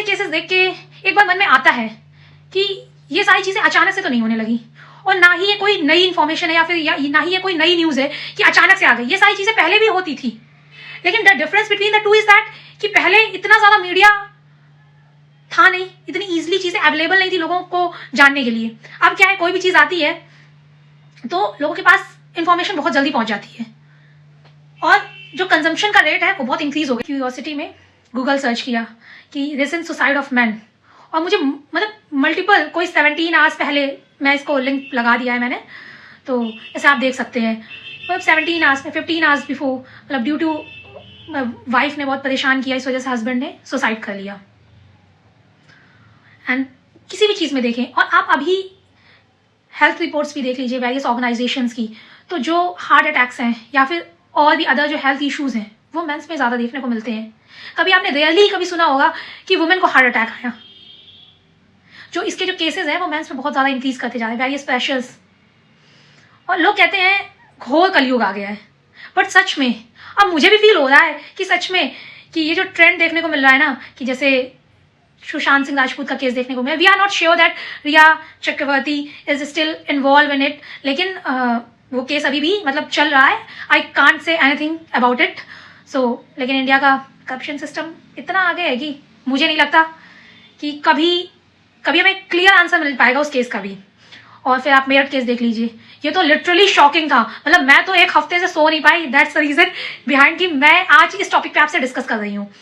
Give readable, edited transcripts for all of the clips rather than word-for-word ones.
से केसेस देख के एक बार मन में आता है कि ये सारी चीजें अचानक से तो नहीं होने लगी, और ना ही ये कोई नई इन्फॉर्मेशन है या ना ही ये कोई नई न्यूज है कि अचानक से आ गई। ये सारी चीजें पहले भी होती थी, लेकिन the difference between the two is that कि पहले इतना ज्यादा मीडिया था नहीं, इतनी इजीली चीजें अवेलेबल नहीं थी लोगों को जानने के लिए। अब क्या है, कोई भी चीज आती है तो लोगों के पास इंफॉर्मेशन बहुत जल्दी पहुंच जाती है, और जो कंजम्पशन का रेट है वो बहुत इंक्रीज हो गया। क्यूरियोसिटी में गूगल सर्च किया कि रिसेंट सुसाइड ऑफ मैन, और मुझे मतलब मल्टीपल, कोई 17 आवर्स पहले, मैं इसको लिंक लगा दिया है मैंने, तो ऐसे आप देख सकते हैं, मतलब 17 आवर्स में 15 आवर्स बिफोर, मतलब ड्यू टू वाइफ ने बहुत परेशान किया, इस वजह से हस्बैंड ने सुसाइड कर लिया। एंड किसी भी चीज़ में देखें, और आप अभी हेल्थ रिपोर्ट्स भी देख लीजिए वेरियस ऑर्गेनाइजेशंस की, तो जो हार्ट अटैक्स हैं या फिर और भी अदर जो हेल्थ इश्यूज हैं वो मेंस में ज़्यादा देखने को मिलते हैं। कभी आपने रेयरली कभी सुना होगा कि वुमेन को हार्ट अटैक आया। जो इसके जो केसेस हैं वो मेंस में बहुत ज़्यादा इंक्रीज करते जा रहे हैं, वेरियस प्रेशर्स, और लोग कहते हैं घोर कलयुग आ गया है। बट सच में अब मुझे भी फील हो रहा है कि सच में कि ये जो ट्रेंड देखने को मिल रहा है ना, कि जैसे सुशांत सिंह राजपूत का केस देखने को मिला, we are not sure that Rhea Chakraborty is still involve in it, लेकिन वो केस अभी भी मतलब चल रहा है। I can't say anything about it. So लेकिन इंडिया का करप्शन सिस्टम इतना आगे है कि मुझे नहीं लगता कि कभी हमें क्लियर आंसर मिल पाएगा उस केस का भी। और फिर आप मेरठ केस देख लीजिए, ये तो लिटरली शॉकिंग था। मतलब मैं तो एक हफ्ते से सो नहीं पाई, दैट्स द रीजन बिहाइंड कि मैं आज इस टॉपिक पे आपसे डिस्कस कर रही हूँ।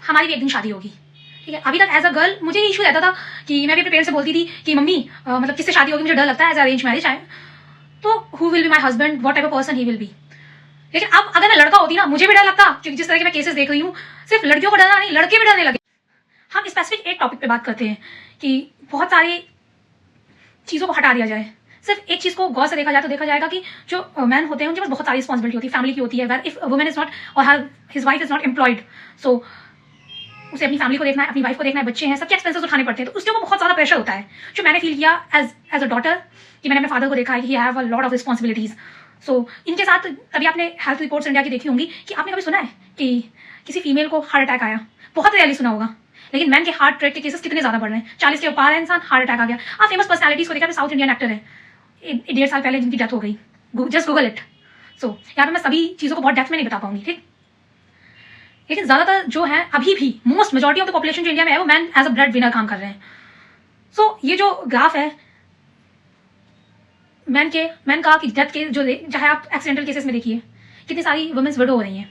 हमारी भी एक दिन शादी होगी, ठीक है। अभी तक एज अ गर्ल मुझे इशू रहता था कि मैं भी अपने पेरेंट्स से बोलती थी कि मम्मी मतलब किससे शादी होगी, मुझे डर लगता है एज अरेंज मैरिज आए तो who will be my husband, what ever person he will be. लेकिन अब अगर मैं लड़का होती ना, मुझे भी डर लगता, क्योंकि जिस तरह के मैं केसेस देख रही हूँ, सिर्फ लड़कियों को डरना नहीं, लड़के भी डरने लगे। हम स्पेसिफिक एक टॉपिक पे बात करते हैं कि बहुत सारी चीज़ों को हटा दिया जाए, सिर्फ एक चीज़ को गौर से देखा जाए तो देखा जाएगा कि जो मैन होते हैं उनके पास बहुत सारी रिस्पॉन्सिबिलिटी होती है, फैमिली की होती है। इफ वुमेन इज नॉट और his wife is not employed, so उसे अपनी फैमिली को देखना है, अपनी वाइफ को देखना है, बच्चे हैं, सबके एक्सपेंसेस उठाने पड़ते हैं, तो उसके ऊपर बहुत ज़्यादा प्रेशर होता है। जो मैंने फील किया एज अ डॉटर कि मैंने अपने फादर को देखा है कि he have a lot of responsibilities. So इनके साथ कभी आपने हेल्थ रिपोर्ट्स इंडिया की देखी होंगी कि आपने कभी सुना है कि किसी फीमेल को हार्ट अटैक आया, बहुत रेयरली सुना होगा। लेकिन मैन के हार्ट अटैक के केसेस कितने ज्यादा बढ़ रहे हैं, 40 के ऊपर है इंसान, हार्ट अटैक आ गया। आप फेमस पर्सनैलिटीज को देखा, साउथ इंडियन एक्टर है, 1.5 साल पहले जिनकी डेथ हो गई, जस्ट गूगल इट। सो यहाँ पे मैं सभी चीज़ों को बहुत डेप्थ में नहीं बता पाऊंगी, ठीक। लेकिन ज्यादातर जो है अभी भी most majority of the population जो इंडिया में है वो man as a bread winner काम कर रहे हैं। सो ये जो ग्राफ है मैन का कि डेथ के जो, चाहे आप एक्सीडेंटल केसेस में देखिए कितनी सारी वुमेन्स विडो हो रही हैं,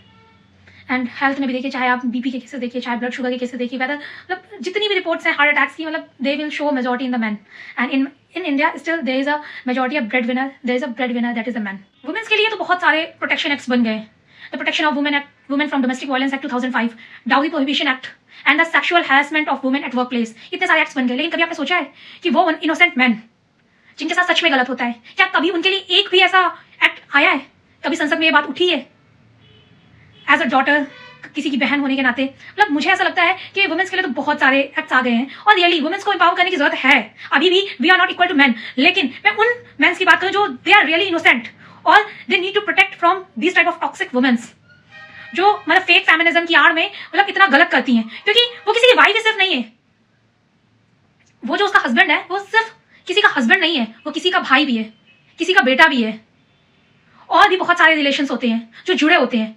एंड हेल्थ में भी देखिए, चाहे आप बीपी के केसेस देखिए, चाहे ब्लड शुगर के केसेस देखिए, वेदर मतलब जितनी भी रिपोर्ट्स हैं हार्ट अटैक्स की, मतलब they will show majority in the man. And in India still there is a majority of bread winner, there is a bread winner that is a man. Womens के लिए तो बहुत सारे protection acts बन गए, the protection of women act, women from domestic violence act 2005, dowry prohibition act and the sexual harassment of women at work place. इतने सारे acts बन गए, लेकिन कभी आपने सोचा है कि वो इनोसेंट मैन जिनके साथ सच में गलत होता है, क्या कभी उनके लिए एक भी ऐसा एक्ट आया है? कभी संसद में ये बात उठी है? एज अ डॉटर, किसी की बहन होने के नाते, मतलब मुझे ऐसा लगता है कि वुमेन्स के लिए तो बहुत सारे एक्ट्स आ गए हैं, और रियली वुमेन्स को एम्पावर करने की जरूरत है। अभी भी we are not equal to man, लेकिन मैं उन मेन्स की बात करूं जो दे आर रियली इनोसेंट और they need to protect from this type of toxic womens, जो मतलब फेक फेमिनिज्म की आड़ में मतलब इतना गलत करती हैं। क्योंकि वो किसी की वाइफ सिर्फ नहीं है, वो जो उसका हस्बैंड है वो सिर्फ किसी का हस्बैंड नहीं है, वो किसी का भाई भी है, किसी का बेटा भी है, और भी बहुत सारे रिलेशंस होते हैं जो जुड़े होते हैं।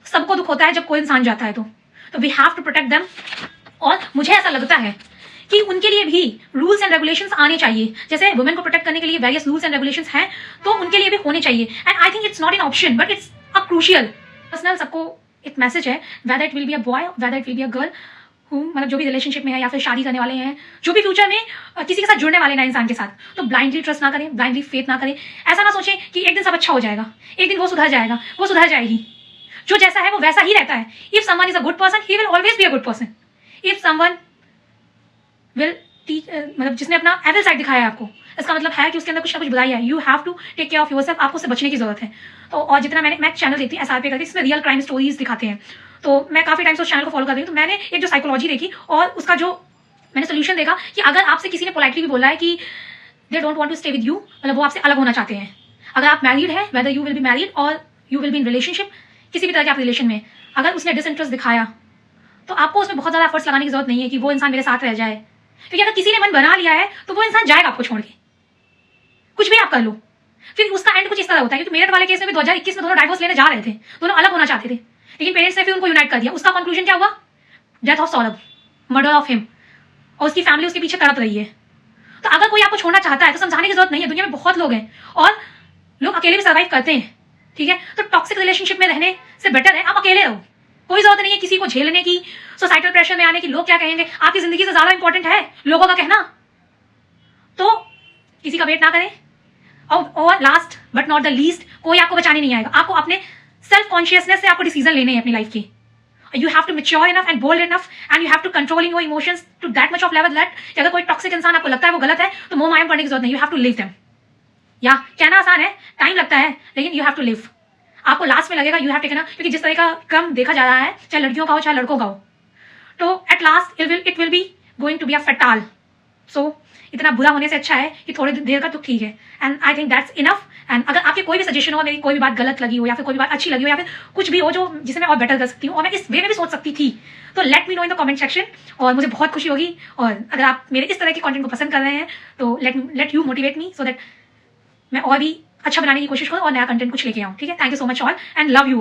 सबको दुख होता है जब कोई इंसान जाता है, तो we have to protect them. और मुझे ऐसा लगता है कि उनके लिए भी रूल्स एंड रेगुलेशंस आने चाहिए। जैसे वुमेन को प्रोटेक्ट करने के लिए वेरियस रूल्स एंड रेगुलेशंस हैं, तो उनके लिए भी होने चाहिए। And I think it's not an option but it's a crucial. Personal सबको एक मैसेज है, whether it will be a boy, whether it will be a girl, मतलब जो भी रिलेशनशिप में है या फिर शादी करने वाले हैं, जो भी फ्यूचर में किसी के साथ जुड़ने वाले ना इंसान के साथ, तो ब्लाइंडली ट्रस्ट ना करें, ब्लाइंडली फेथ ना करें। ऐसा ना सोचें कि एक दिन सब अच्छा हो जाएगा, एक दिन वो सुधर जाएगा, वो सुधर जाएगी। जो जैसा है वो वैसा ही रहता है। If someone is a good person he will always be a good person. If someone will मतलब जिसने अपना एविल साइड दिखाया है आपको, इसका मतलब है कि उसके अंदर कुछ ना कुछ बुराई है। You have to take care of yourself, आपको उससे बचने की जरूरत है। तो और जितना मैं चैनल देखती हूँ SRP करके, इसमें रियल क्राइम स्टोरीज दिखाते हैं, तो मैं काफी टाइम से उस चैनल को फॉलो कर रही हूँ। तो मैंने एक जो साइकोलॉजी देखी और उसका जो मैंने सोल्यूशन देखा कि अगर आपसे किसी ने पोलाइटली भी बोला है कि they don't want to stay with you, मतलब वो आपसे अलग होना चाहते हैं। अगर आप मैरिड है, whether you will be married और you will be in relationship, किसी भी तरह के आप रिलेशन में, अगर उसने डिसइंटरेस्ट दिखाया तो आपको उसमें बहुत ज़्यादा एफर्ट्स लगाने की जरूरत नहीं है कि वो इंसान मेरे साथ रह जाए, क्योंकि अगर किसी ने मन बना लिया है तो वो इंसान जाएगा आपको छोड़ के, कुछ भी आप कर लो। फिर उसका एंड कुछ इस तरह होता है, क्योंकि मेरठ वाले केस में भी 2021 में दोनों डाइवोर्स लेने जा रहे थे, दोनों अलग होना चाहते थे, लेकिन पेरेंट्स ने फिर उनको यूनाइट कर दिया। उसका कंक्लूजन क्या हुआ? Death of Saurabh, murder of him, और उसकी फैमिली उसके पीछे तड़प रही है। तो अगर कोई आपको छोड़ना चाहता है तो समझाने की जरूरत नहीं है, दुनिया में बहुत लोग हैं और लोग अकेले भी सर्वाइव करते हैं, ठीक है। तो टॉक्सिक रिलेशनशिप में रहने से बेटर है आप अकेले रहो, कोई जरूरत नहीं है किसी को झेलने की, सोसाइटल प्रेशर में आने की, लोग क्या कहेंगे। आपकी जिंदगी से ज्यादा इंपॉर्टेंट है लोगों का कहना, तो किसी का वेट ना करें। और last but not the least, कोई आपको बचाने नहीं आएगा, आपको अपने सेल्फ कॉन्शियसनेस से आपको डिसीजन लेने हैं अपनी लाइफ के। You have to mature enough and bold enough and you have to controlling your emotions to that much of level that कि अगर कोई टॉक्सिक इंसान आपको लगता है वो गलत है तो मोह माया पड़ने की जरूरत नहीं, you have to live them। या कहना आसान है, टाइम लगता है, लेकिन you have to live। आपको लास्ट में लगेगा you have taken a, क्योंकि जिस तरह का क्रम देखा जा रहा है, चाहे लड़कियों का हो चाहे लड़कों का हो, तो at last it will be going to be a fatal। so इतना बुरा होने से अच्छा है कि थोड़ी देर का तो ठीक है। And I think that's enough. And अगर आपके कोई भी सजेशन हो, मेरी कोई भी बात गलत लगी हो या फिर कोई भी बात अच्छी लगी हो या फिर कुछ भी हो जो जिसे मैं और बेटर कर सकती हूँ और मैं इस वे में भी सोच सकती थी, तो let me know in the comment section, और मुझे बहुत खुशी होगी। और अगर आप मेरे इस तरह के कंटेंट को पसंद कर रहे हैं तो let you motivate me so that मैं और भी अच्छा बनाने की कोशिश करूँ और नया कंटेंट कुछ लेके आऊँ, ठीक है। Thank you so much all and love you.